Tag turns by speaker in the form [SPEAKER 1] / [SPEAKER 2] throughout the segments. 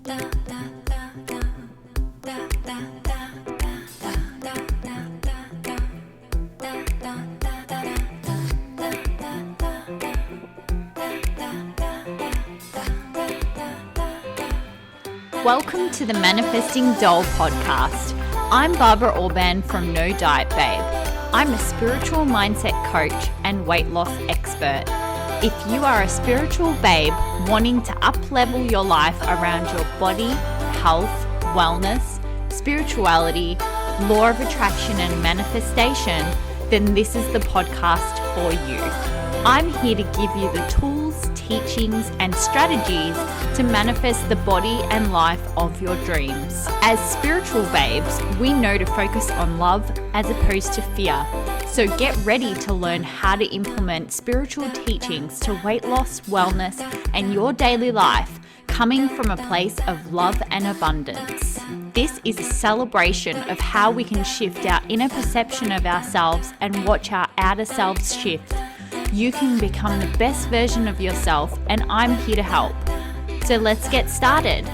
[SPEAKER 1] Welcome to the Manifesting Doll podcast. I'm Barbara Orban from No Diet Babe. I'm a spiritual mindset coach and weight loss expert. If you are a spiritual babe wanting to up-level your life around your body, health, wellness, spirituality, law of attraction and manifestation, then this is the podcast for you. I'm here to give you the tools, teachings, and strategies to manifest the body and life of your dreams. As spiritual babes, we know to focus on love as opposed to fear. So get ready to learn how to implement spiritual teachings to weight loss, wellness, and your daily life, coming from a place of love and abundance. This is a celebration of how we can shift our inner perception of ourselves and watch our outer selves shift. You can become the best version of yourself, and I'm here to help. So let's get started.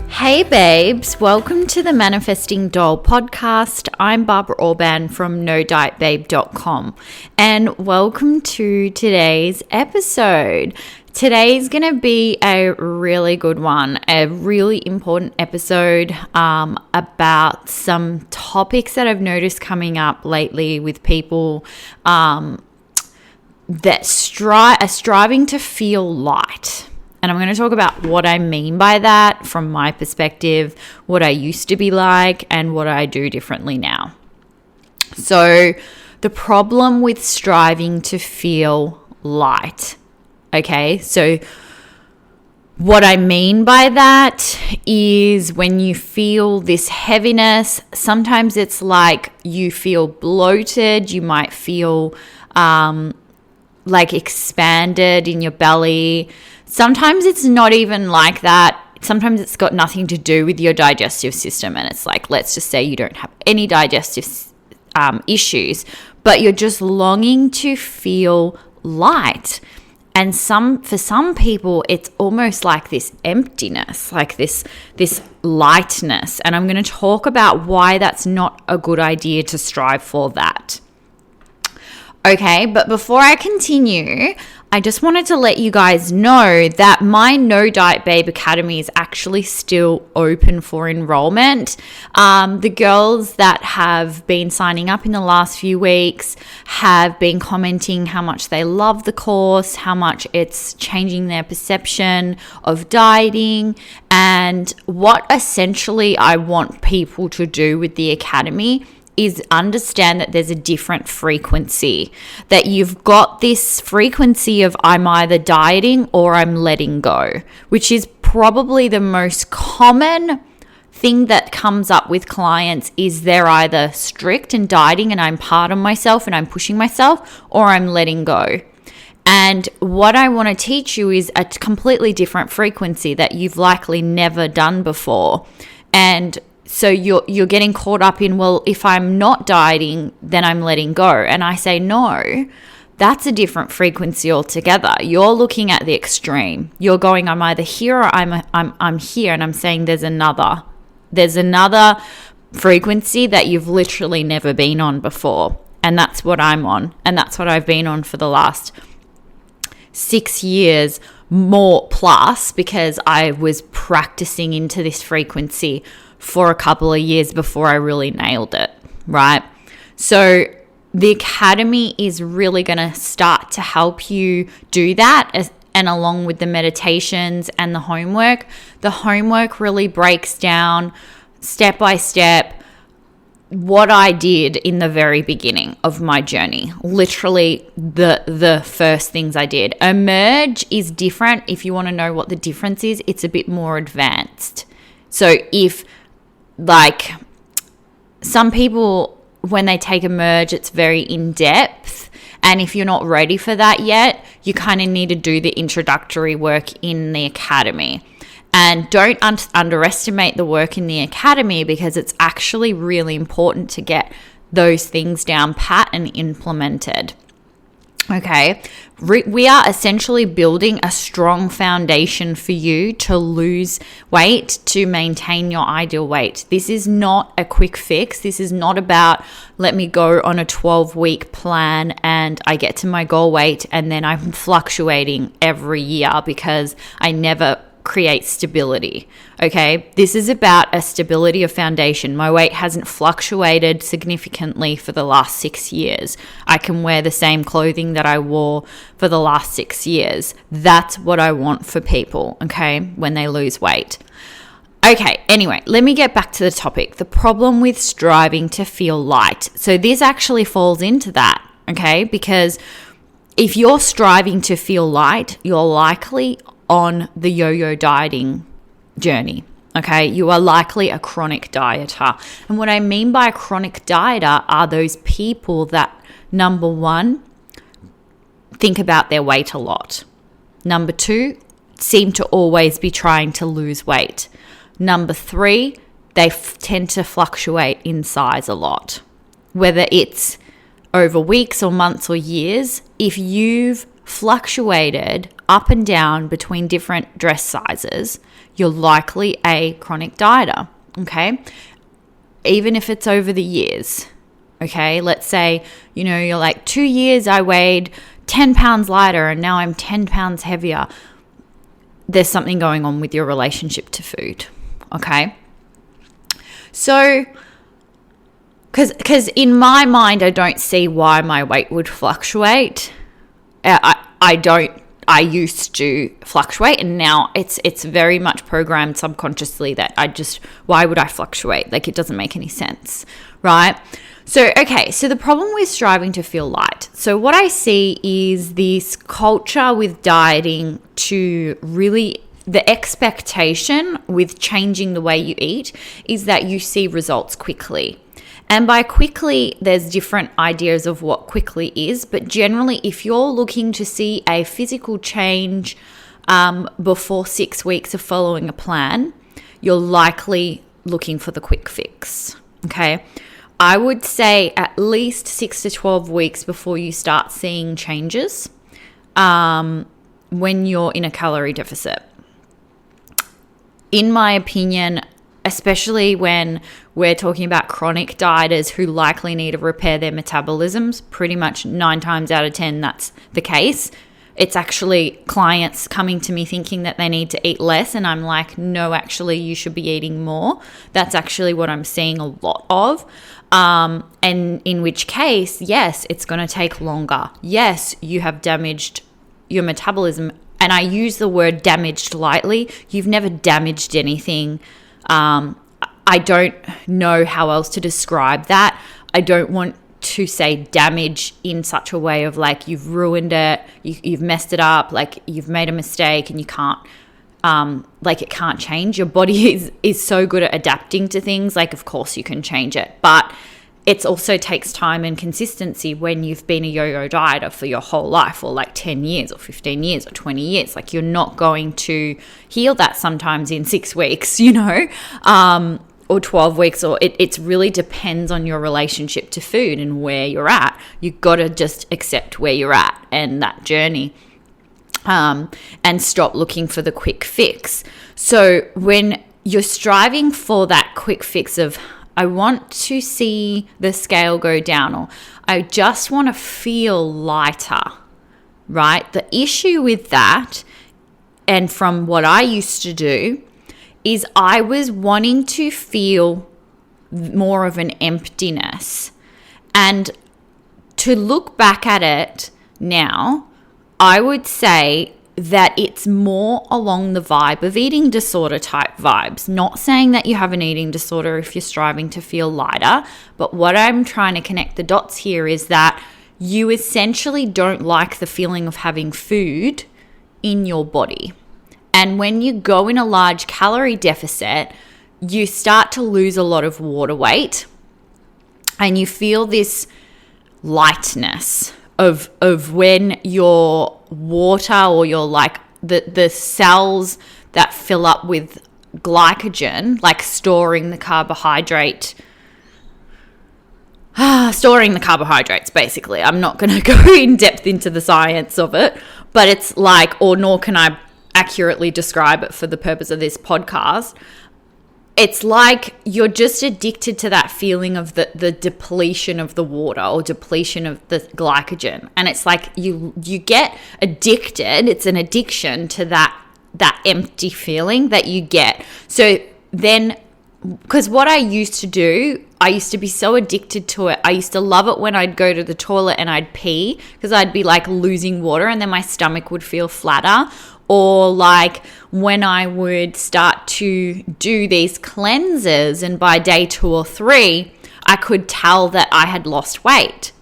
[SPEAKER 1] Hey babes, welcome to the Manifesting Doll podcast. I'm Barbara Orban from NoDietBabe.com, and welcome to today's episode. Today's going to be a really good one, a really important episode about some topics that I've noticed coming up lately with people that are striving to feel light. And I'm going to talk about what I mean by that from my perspective, what I used to be like, and what I do differently now. So the problem with striving to feel light. Okay, so what I mean by that is when you feel this heaviness, sometimes it's like you feel bloated, you might feel like expanded in your belly. Sometimes it's not even like that. Sometimes it's got nothing to do with your digestive system. And it's like, let's just say you don't have any digestive issues, but you're just longing to feel light. And for some people, it's almost like this emptiness, like this lightness. And I'm going to talk about why that's not a good idea to strive for that. Okay, but before I continue, I just wanted to let you guys know that my No Diet Babe Academy is actually still open for enrollment. The girls that have been signing up in the last few weeks have been commenting how much they love the course, how much it's changing their perception of dieting, and what essentially I want people to do with the academy is understand that there's a different frequency, that you've got this frequency of I'm either dieting or I'm letting go, which is probably the most common thing that comes up with clients is they're either strict and dieting and I'm hard on myself and I'm pushing myself, or I'm letting go. And what I want to teach you is a completely different frequency that you've likely never done before. And so you're getting caught up in, well, if I'm not dieting, then I'm letting go. And I say, no, that's a different frequency altogether. You're looking at the extreme. You're going, I'm either here or I'm here. And I'm saying there's another frequency that you've literally never been on before. And that's what I'm on. And that's what I've been on for the last 6 years more plus, because I was practicing into this frequency for a couple of years before I really nailed it, right? So the academy is really going to start to help you do that, and along with the meditations and the homework really breaks down step by step what I did in the very beginning of my journey. Literally the first things I did. Emerge is different. If you want to know what the difference is, it's a bit more advanced. So if like some people, when they take Emerge, it's very in-depth. And if you're not ready for that yet, you kind of need to do the introductory work in the academy. And don't underestimate the work in the academy, because it's actually really important to get those things down pat and implemented. Okay, we are essentially building a strong foundation for you to lose weight, to maintain your ideal weight. This is not a quick fix. This is not about, let me go on a 12-week plan and I get to my goal weight and then I'm fluctuating every year because I never create stability. Okay, this is about a stability of foundation. My weight hasn't fluctuated significantly for the last 6 years. I can wear the same clothing that I wore for the last 6 years. That's what I want for people, okay, when they lose weight. Okay, anyway, let me get back to the topic. The problem with striving to feel light. So this actually falls into that, okay, because if you're striving to feel light, you're likely on the yo-yo dieting journey. Okay, you are likely a chronic dieter. And what I mean by a chronic dieter are those people that, number one, think about their weight a lot. Number two, seem to always be trying to lose weight. Number three, they tend to fluctuate in size a lot. Whether it's over weeks or months or years, if you've fluctuated up and down between different dress sizes, you're likely a chronic dieter, okay? Even if it's over the years, okay? Let's say, you're like 2 years I weighed 10 pounds lighter and now I'm 10 pounds heavier. There's something going on with your relationship to food, okay? So, because in my mind, I don't see why my weight would fluctuate. I used to fluctuate, and now it's very much programmed subconsciously that why would I fluctuate? Like, it doesn't make any sense, right? So, okay, so the problem with striving to feel light. So what I see is this culture with dieting to really, the expectation with changing the way you eat is that you see results quickly. And by quickly, there's different ideas of what quickly is. But generally, if you're looking to see a physical change before 6 weeks of following a plan, you're likely looking for the quick fix, okay? I would say at least 6 to 12 weeks before you start seeing changes when you're in a calorie deficit. In my opinion, especially when we're talking about chronic dieters who likely need to repair their metabolisms, pretty much 9 times out of 10, that's the case. It's actually clients coming to me thinking that they need to eat less, and I'm like, no, actually, you should be eating more. That's actually what I'm seeing a lot of. And in which case, yes, it's going to take longer. Yes, you have damaged your metabolism. And I use the word damaged lightly. You've never damaged anything. I don't know how else to describe that. I don't want to say damage in such a way of like you've ruined it, you've messed it up, like you've made a mistake and you can't, like it can't change. Your body is so good at adapting to things. Like, of course you can change it, but it also takes time and consistency when you've been a yo-yo dieter for your whole life, or like 10 years or 15 years or 20 years. Like, you're not going to heal that sometimes in 6 weeks, or 12 weeks, or it really depends on your relationship to food and where you're at. You've got to just accept where you're at and that journey, and stop looking for the quick fix. So when you're striving for that quick fix of, I want to see the scale go down, or I just want to feel lighter, right? The issue with that, and from what I used to do, is I was wanting to feel more of an emptiness. And to look back at it now, I would say that it's more along the vibe of eating disorder type vibes. Not saying that you have an eating disorder if you're striving to feel lighter, but what I'm trying to connect the dots here is that you essentially don't like the feeling of having food in your body. And when you go in a large calorie deficit, you start to lose a lot of water weight, and you feel this lightness of when your water, or your like the cells that fill up with glycogen, like storing the carbohydrate storing the carbohydrates, basically. I'm not going to go in depth into the science of it, but it's like, or nor can I accurately describe it for the purpose of this podcast. It's like you're just addicted to that feeling of the depletion of the water or depletion of the glycogen. And it's like you get addicted. It's an addiction to that empty feeling that you get. So then, because what I used to do, I used to be so addicted to it. I used to love it when I'd go to the toilet and I'd pee, because I'd be like losing water and then my stomach would feel flatter. Or like when I would start to do these cleanses and by day 2 or 3, I could tell that I had lost weight,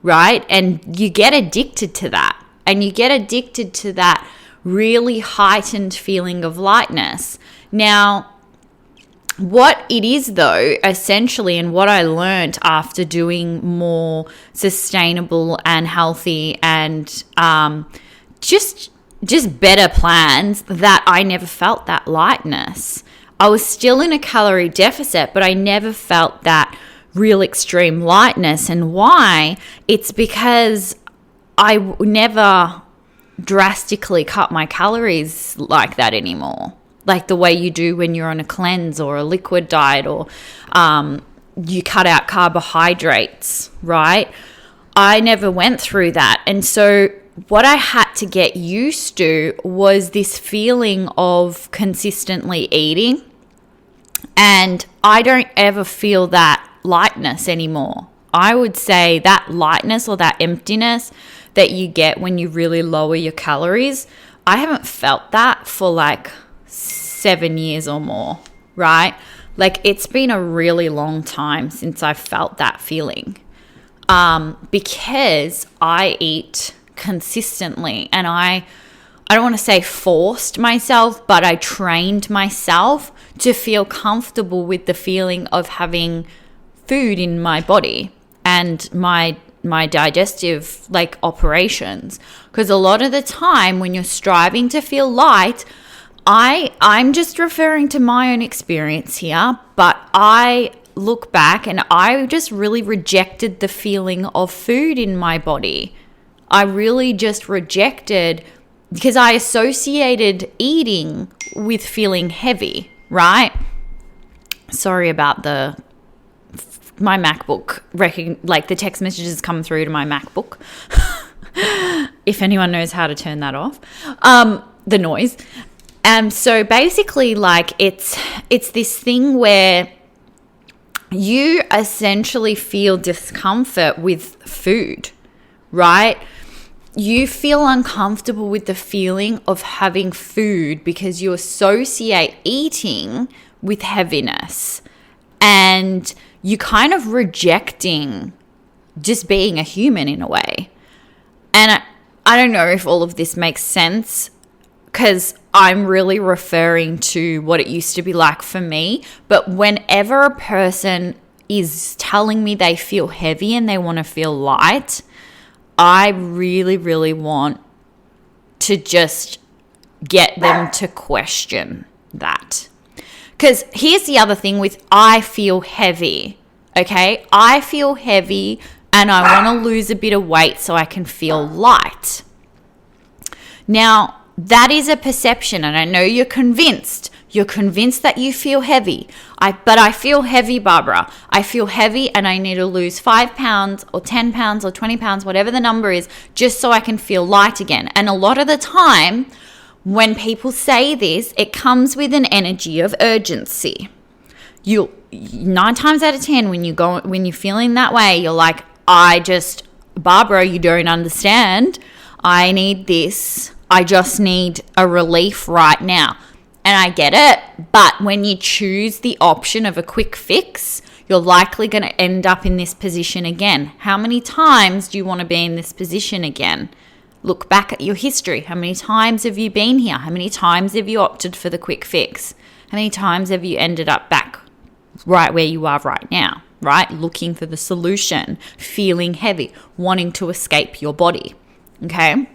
[SPEAKER 1] right? And you get addicted to that. And you get addicted to that really heightened feeling of lightness. Now, what it is though, essentially, and what I learned after doing more sustainable and healthy and just better plans, that I never felt that lightness. I was still in a calorie deficit, but I never felt that real extreme lightness. And why? It's because I never drastically cut my calories like that anymore, like the way you do when you're on a cleanse or a liquid diet, or you cut out carbohydrates, right? I never went through that. And so what I had to get used to was this feeling of consistently eating. And I don't ever feel that lightness anymore. I would say that lightness or that emptiness that you get when you really lower your calories, I haven't felt that for like 7 years or more, right? Like it's been a really long time since I felt that feeling, because I eat consistently, and I don't want to say forced myself, but I trained myself to feel comfortable with the feeling of having food in my body and my digestive like operations. Because a lot of the time when you're striving to feel light, I'm just referring to my own experience here, but I look back and I just really rejected the feeling of food in my body. I really just rejected, because I associated eating with feeling heavy, right? Sorry about my MacBook, like the text messages come through to my MacBook. If anyone knows how to turn that off, the noise. So basically like it's this thing where you essentially feel discomfort with food, right? You feel uncomfortable with the feeling of having food because you associate eating with heaviness, and you kind of rejecting just being a human in a way. And I don't know if all of this makes sense, because I'm really referring to what it used to be like for me. But whenever a person is telling me they feel heavy and they want to feel light, I really, really want to just get them to question that. Because here's the other thing with I feel heavy, okay? I feel heavy and I want to lose a bit of weight so I can feel light. Now, that is a perception, and I know you're convinced. You're convinced that you feel heavy. But I feel heavy, Barbara. I feel heavy and I need to lose 5 pounds or 10 pounds or 20 pounds, whatever the number is, just so I can feel light again. And a lot of the time, when people say this, it comes with an energy of urgency. 9 times out of 10, when you're feeling that way, you're like, Barbara, you don't understand. I need this. I just need a relief right now. And I get it, but when you choose the option of a quick fix, you're likely going to end up in this position again. How many times do you want to be in this position again? Look back at your history. How many times have you been here? How many times have you opted for the quick fix? How many times have you ended up back right where you are right now, right? Looking for the solution, feeling heavy, wanting to escape your body, okay?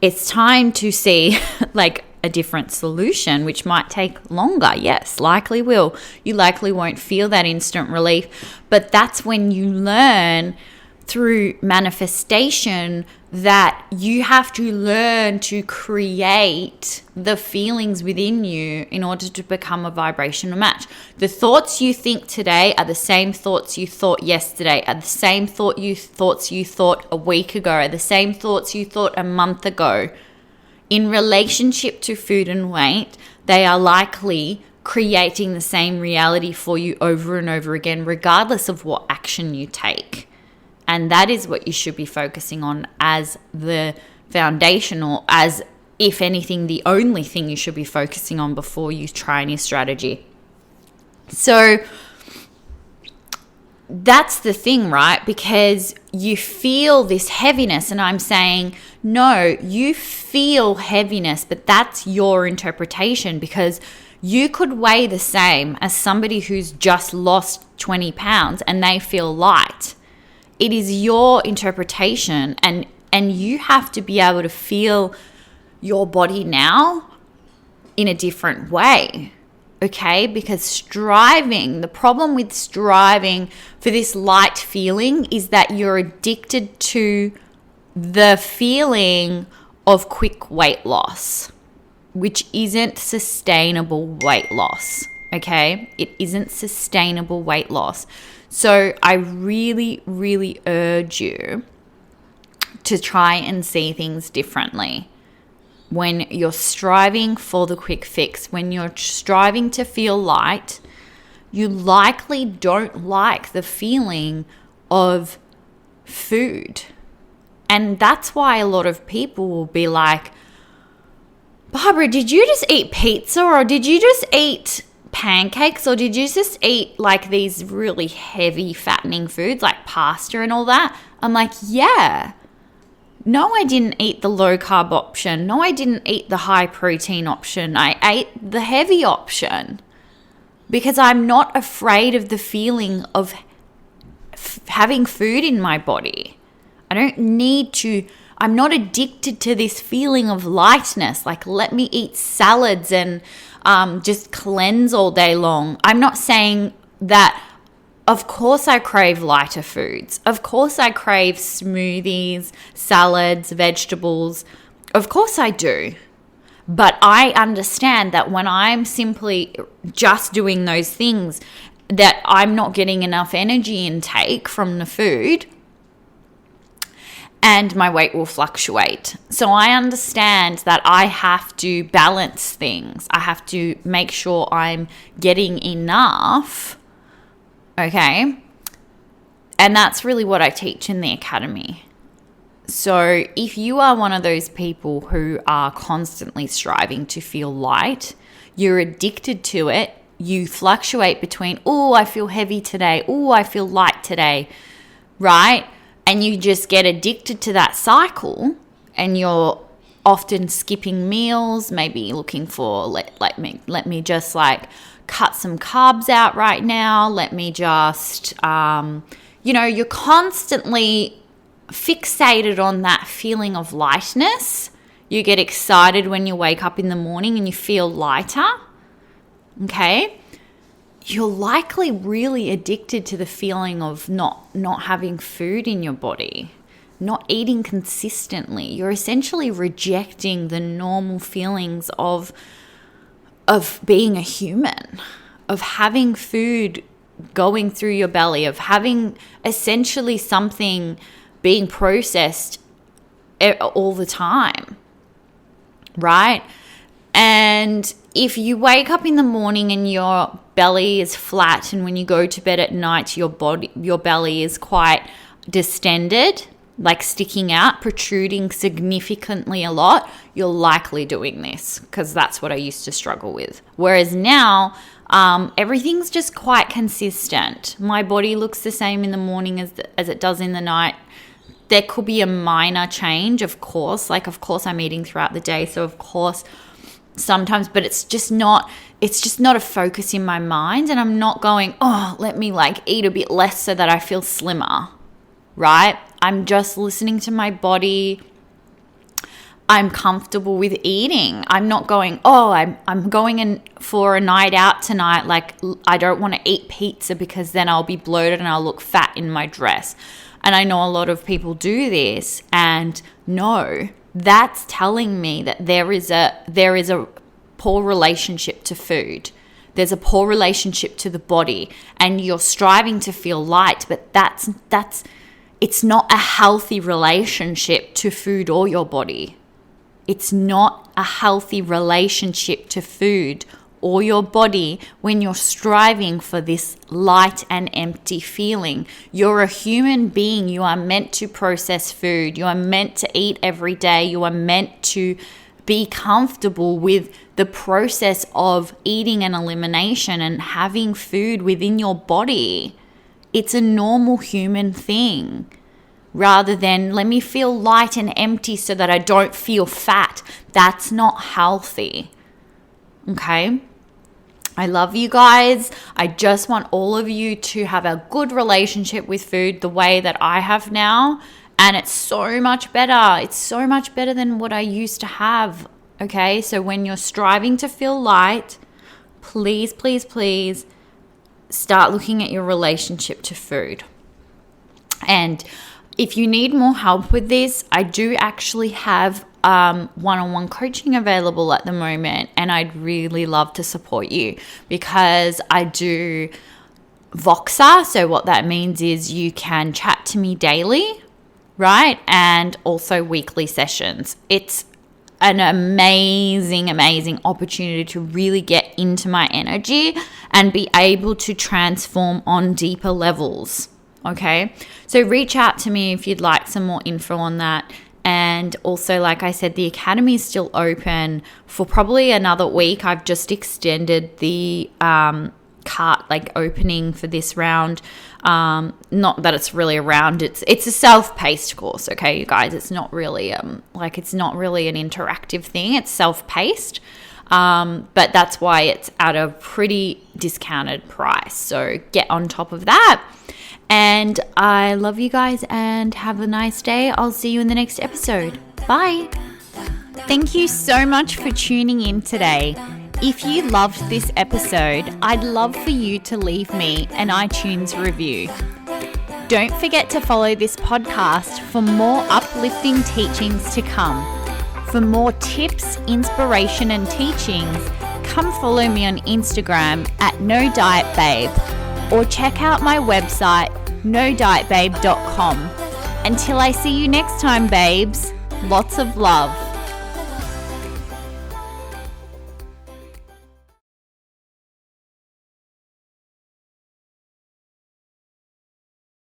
[SPEAKER 1] It's time to see, like, a different solution, which might take longer. Yes, likely will. You likely won't feel that instant relief, but that's when you learn through manifestation that you have to learn to create the feelings within you in order to become a vibrational match. The thoughts you think today are the same thoughts you thought yesterday, are the same thoughts you thought a week ago, are the same thoughts you thought a month ago. In relationship to food and weight, they are likely creating the same reality for you over and over again, regardless of what action you take. And that is what you should be focusing on as the foundational, as if anything, the only thing you should be focusing on before you try any strategy. So that's the thing, right? Because you feel this heaviness, and I'm saying, no, you feel heaviness, but that's your interpretation, because you could weigh the same as somebody who's just lost 20 pounds and they feel light. It is your interpretation, and you have to be able to feel your body now in a different way, okay? Because the problem with striving for this light feeling is that you're addicted to the feeling of quick weight loss, which isn't sustainable weight loss, okay? It isn't sustainable weight loss. So I really, really urge you to try and see things differently. When you're striving for the quick fix, when you're striving to feel light, you likely don't like the feeling of food. And that's why a lot of people will be like, Barbara, did you just eat pizza, or did you just eat pancakes, or did you just eat like these really heavy fattening foods like pasta and all that? I'm like, yeah. No, I didn't eat the low carb option. No, I didn't eat the high protein option. I ate the heavy option because I'm not afraid of the feeling of having food in my body. I don't need to. I'm not addicted to this feeling of lightness. Like, let me eat salads and just cleanse all day long. I'm not saying that. Of course I crave lighter foods. Of course I crave smoothies, salads, vegetables. Of course I do. But I understand that when I'm simply just doing those things, that I'm not getting enough energy intake from the food, and my weight will fluctuate. So I understand that I have to balance things. I have to make sure I'm getting enough. Okay. And that's really what I teach in the academy. So if you are one of those people who are constantly striving to feel light, you're addicted to it, you fluctuate between, oh, I feel heavy today, oh, I feel light today, right? And you just get addicted to that cycle, and you're often skipping meals, maybe looking for, let me just like cut some carbs out right now. Let me just, you're constantly fixated on that feeling of lightness. You get excited when you wake up in the morning and you feel lighter. Okay. You're likely really addicted to the feeling of not having food in your body, not eating consistently. You're essentially rejecting the normal feelings of being a human, of having food going through your belly, of having essentially something being processed all the time, right? And if you wake up in the morning and your belly is flat, and when you go to bed at night, your belly is quite distended, like sticking out, protruding significantly a lot, you're likely doing this, because that's what I used to struggle with. Whereas now, everything's just quite consistent. My body looks the same in the morning as it does in the night. There could be a minor change, of course. Like, of course, I'm eating throughout the day, so of course, sometimes, but it's just not a focus in my mind, and I'm not going, oh, let me like eat a bit less so that I feel slimmer, right? I'm just listening to my body. I'm comfortable with eating. I'm not going, oh, I'm going in for a night out tonight. Like, I don't want to eat pizza because then I'll be bloated and I'll look fat in my dress. And I know a lot of people do this, and no, that's telling me that there is a poor relationship to food. There's a poor relationship to the body, and you're striving to feel light, but it's not a healthy relationship to food or your body. It's not a healthy relationship to food or your body when you're striving for this light and empty feeling. You're a human being. You are meant to process food. You are meant to eat every day. You are meant to be comfortable with the process of eating and elimination and having food within your body. It's a normal human thing. Rather than, let me feel light and empty so that I don't feel fat. That's not healthy. Okay? I love you guys. I just want all of you to have a good relationship with food the way that I have now. And it's so much better. It's so much better than what I used to have. Okay? So when you're striving to feel light, please, please, please start looking at your relationship to food. And if you need more help with this, I do actually have one-on-one coaching available at the moment, and I'd really love to support you because I do Voxer. So what that means is you can chat to me daily, right? And also weekly sessions. It's an amazing, amazing opportunity to really get into my energy and be able to transform on deeper levels. Okay, so reach out to me if you'd like some more info on that. And also, like I said, the academy is still open for probably another week. I've just extended the cart opening for this round. Not that it's really a round. It's a self-paced course. Okay, you guys. It's not really it's not really an interactive thing. It's self-paced. But that's why it's at a pretty discounted price. So get on top of that. And I love you guys and have a nice day. I'll see you in the next episode. Bye. Thank you so much for tuning in today. If you loved this episode, I'd love for you to leave me an iTunes review. Don't forget to follow this podcast for more uplifting teachings to come. For more tips, inspiration, and teachings, come follow me on Instagram at NoDietBabe or check out my website, nodietbabe.com. Until I see you next time, babes, lots of love.